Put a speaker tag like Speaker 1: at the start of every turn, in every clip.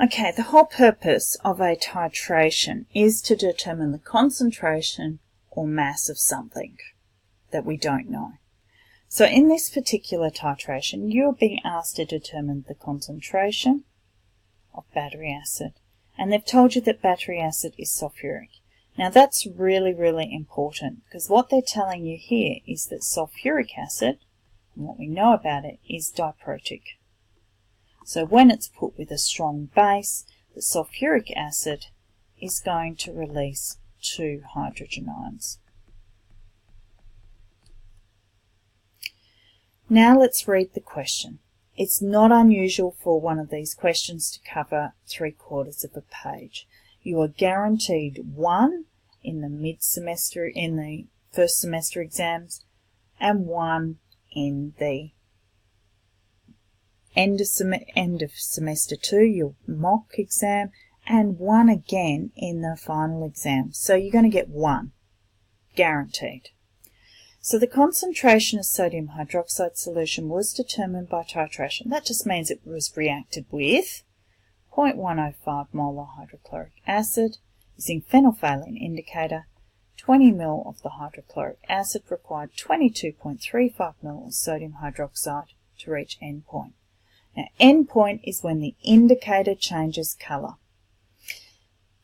Speaker 1: Okay, the whole purpose of a titration is to determine the concentration or mass of something that we don't know. So in this particular titration, you're being asked to determine the concentration of battery acid. And they've told you that battery acid is sulfuric. Now that's really, really important, because what they're telling you here is that sulfuric acid, and what we know about it, is diprotic. So when it's put with a strong base, the sulfuric acid is going to release 2 hydrogen ions. Now let's read the question. It's not unusual for one of these questions to cover 3/4 of a page. You are guaranteed 1 in the mid-semester, in the first semester exams, and 1 in the end of semester 2, your mock exam, and 1 again in the final exam. So you're going to get 1, guaranteed. So the concentration of sodium hydroxide solution was determined by titration. That just means it was reacted with 0.105 molar hydrochloric acid using phenolphthalein indicator. 20 ml of the hydrochloric acid required 22.35 ml of sodium hydroxide to reach endpoint. Now endpoint is when the indicator changes colour.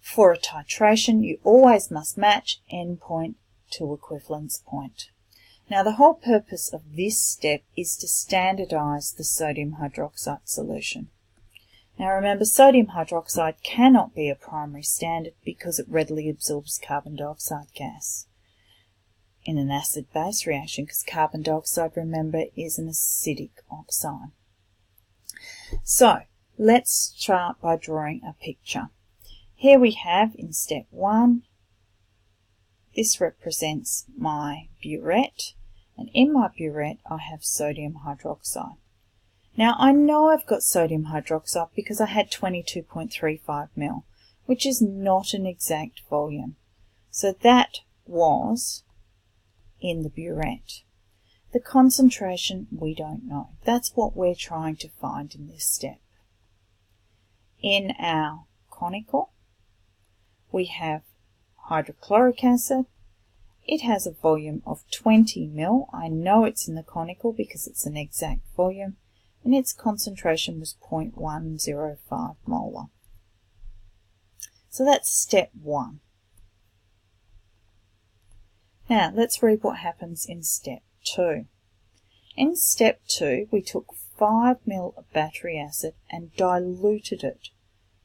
Speaker 1: For a titration, you always must match endpoint to equivalence point. Now the whole purpose of this step is to standardise the sodium hydroxide solution. Now remember, sodium hydroxide cannot be a primary standard because it readily absorbs carbon dioxide gas in an acid-base reaction, because carbon dioxide, remember, is an acidic oxide. So let's start by drawing a picture. Here we have in step 1, this represents my burette, and in my burette I have sodium hydroxide. Now I know I've got sodium hydroxide because I had 22.35 ml, which is not an exact volume. So that was in the burette. The concentration we don't know. That's what we're trying to find in this step. In our conical, we have hydrochloric acid. It has a volume of 20 ml. I know it's in the conical because it's an exact volume, and its concentration was 0.105 molar. So that's step 1. Now let's read what happens in step 2. In step 2, we took 5 ml of battery acid and diluted it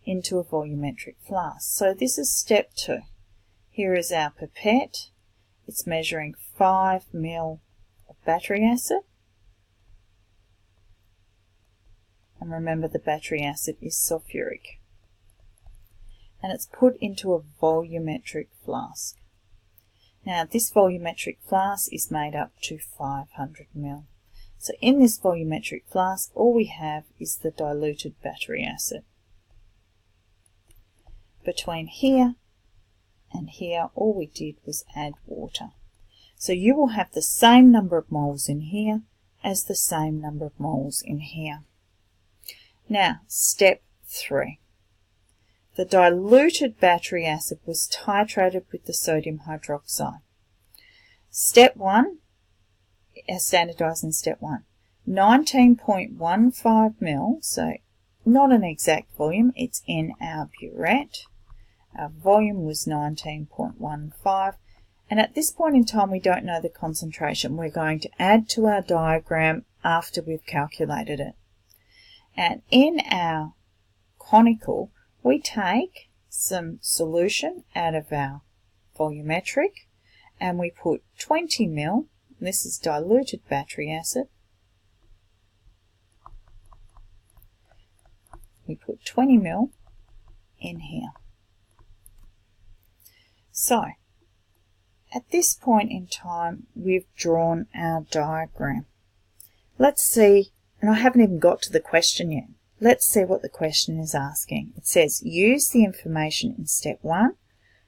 Speaker 1: into a volumetric flask. So this is step 2. Here is our pipette. It's measuring 5 ml of battery acid. And remember, the battery acid is sulfuric. And it's put into a volumetric flask. Now this volumetric flask is made up to 500 ml. So in this volumetric flask, all we have is the diluted battery acid. Between here and here, all we did was add water. So you will have the same number of moles in here as the same number of moles in here. Now, step 3. The diluted battery acid was titrated with the sodium hydroxide. Step 1, as standardised in step 1, 19.15 ml, so not an exact volume, it's in our burette. Our volume was 19.15, and at this point in time we don't know the concentration. We're going to add to our diagram after we've calculated it. And in our conical, we take some solution out of our volumetric and we put 20 ml, this is diluted battery acid. We put 20 ml in here. So, at this point in time, we've drawn our diagram. Let's see, and I haven't even got to the question yet. Let's see what the question is asking. It says, use the information in step 1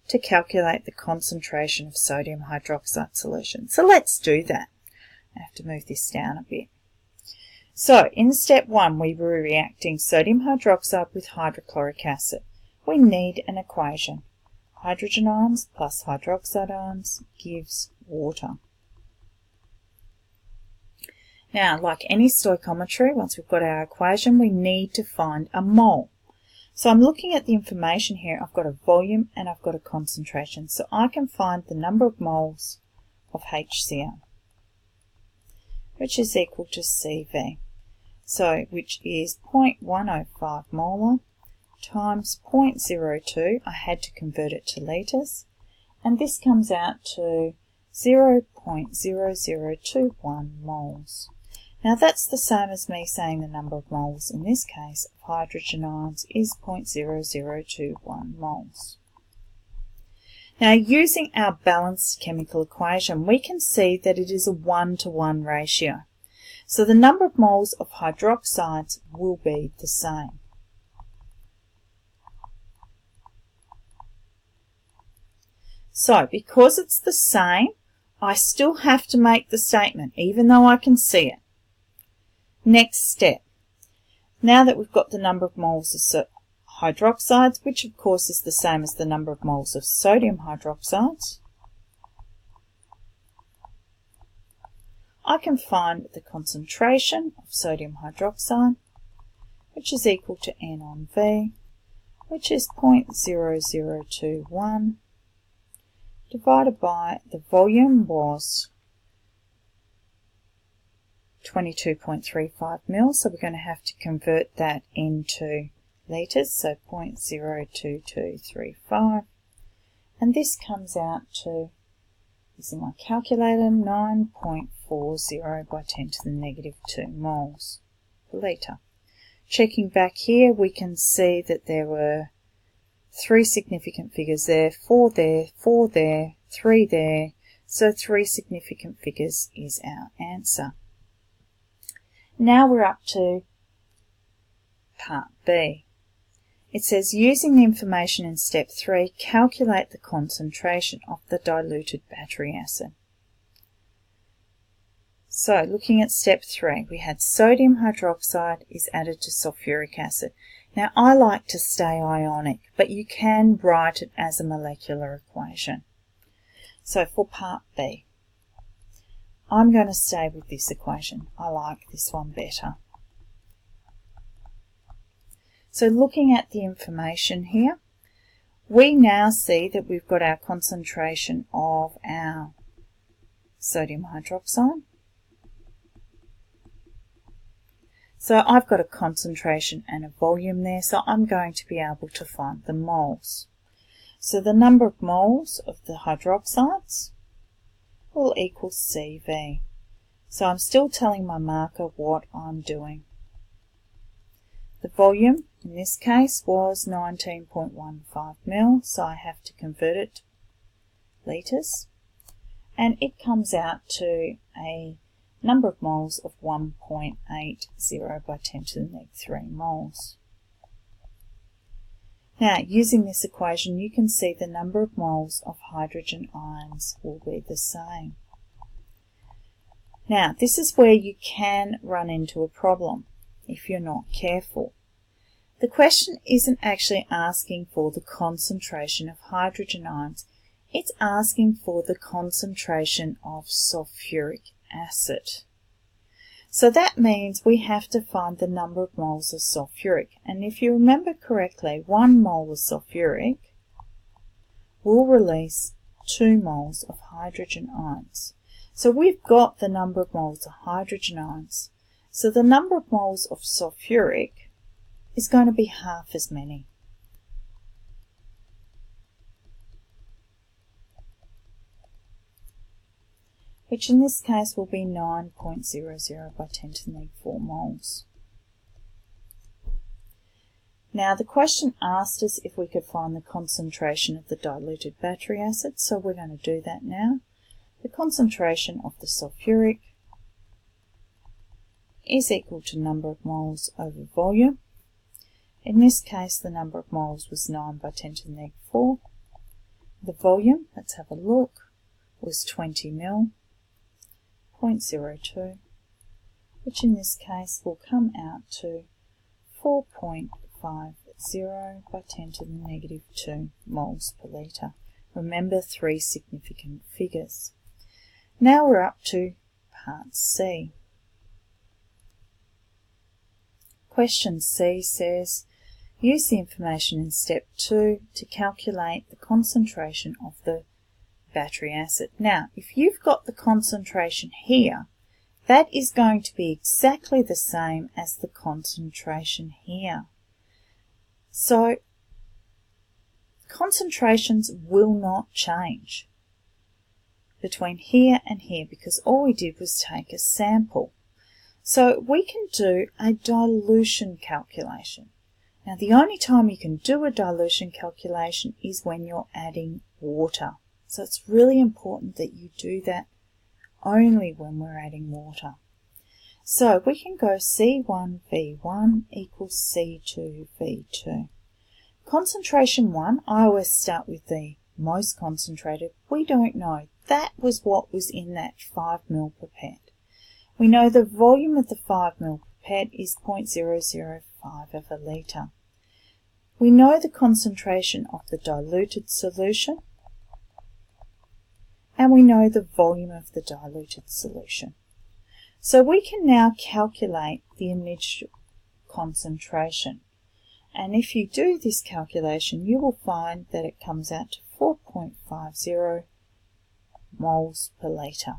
Speaker 1: to calculate the concentration of sodium hydroxide solution. So let's do that. I have to move this down a bit. So in step 1 we were reacting sodium hydroxide with hydrochloric acid. We need an equation. Hydrogen ions plus hydroxide ions gives water. Now, like any stoichiometry, once we've got our equation, we need to find a mole. So I'm looking at the information here. I've got a volume and I've got a concentration. So I can find the number of moles of HCl, which is equal to CV. So, which is 0.105 molar times 0.02. I had to convert it to litres. And this comes out to 0.0021 moles. Now that's the same as me saying the number of moles in this case of hydrogen ions is 0.0021 moles. Now using our balanced chemical equation, we can see that it is a 1-to-1 ratio. So the number of moles of hydroxides will be the same. So because it's the same, I still have to make the statement even though I can see it. Next step. Now that we've got the number of moles of hydroxides, which of course is the same as the number of moles of sodium hydroxides, I can find the concentration of sodium hydroxide, which is equal to N on V, which is 0.0021, divided by the volume was 22.35 mils, so we're going to have to convert that into litres, so 0.02235, and this comes out to, using my calculator, 9.40 by 10 to the negative 2 moles per litre. Checking back here, we can see that there were 3 significant figures there, 4 there, 4 there, 3 there, so 3 significant figures is our answer. Now we're up to part B. It says, using the information in step 3, calculate the concentration of the diluted battery acid. So looking at step 3, we had sodium hydroxide is added to sulfuric acid. Now I like to stay ionic, but you can write it as a molecular equation. So for part B, I'm going to stay with this equation. I like this one better. So looking at the information here, we now see that we've got our concentration of our sodium hydroxide. So I've got a concentration and a volume there, so I'm going to be able to find the moles. So the number of moles of the hydroxides will equal CV. So I'm still telling my marker what I'm doing. The volume in this case was 19.15 mil, so I have to convert it to litres, and it comes out to a number of moles of 1.80 by 10 to the negative 3 moles. Now, using this equation, you can see the number of moles of hydrogen ions will be the same. Now, this is where you can run into a problem if you're not careful. The question isn't actually asking for the concentration of hydrogen ions. It's asking for the concentration of sulfuric acid. So that means we have to find the number of moles of sulfuric. And if you remember correctly, 1 mole of sulfuric will release 2 moles of hydrogen ions. So we've got the number of moles of hydrogen ions. So the number of moles of sulfuric is going to be half as many. Which in this case will be 9.00 by 10 to the negative 4 moles. Now the question asked us if we could find the concentration of the diluted battery acid, so we're going to do that now. The concentration of the sulfuric is equal to number of moles over volume. In this case the number of moles was 9 by 10 to the negative 4. The volume, let's have a look, was 20 mil. 0.02. which in this case will come out to 4.50 by 10 to the negative 2 moles per litre. Remember, 3 significant figures. Now we're up to part C. Question C says, use the information in step 2 to calculate the concentration of the battery acid. Now, if you've got the concentration here, that is going to be exactly the same as the concentration here. So, concentrations will not change between here and here because all we did was take a sample. So we can do a dilution calculation. Now the only time you can do a dilution calculation is when you're adding water. So it's really important that you do that only when we're adding water. So we can go C1V1 equals C2V2. Concentration 1, I always start with the most concentrated. We don't know. That was what was in that 5 ml pipette. We know the volume of the 5 ml pipette is 0.005 of a litre. We know the concentration of the diluted solution, and we know the volume of the diluted solution. So we can now calculate the initial concentration. And if you do this calculation, you will find that it comes out to 4.50 moles per litre.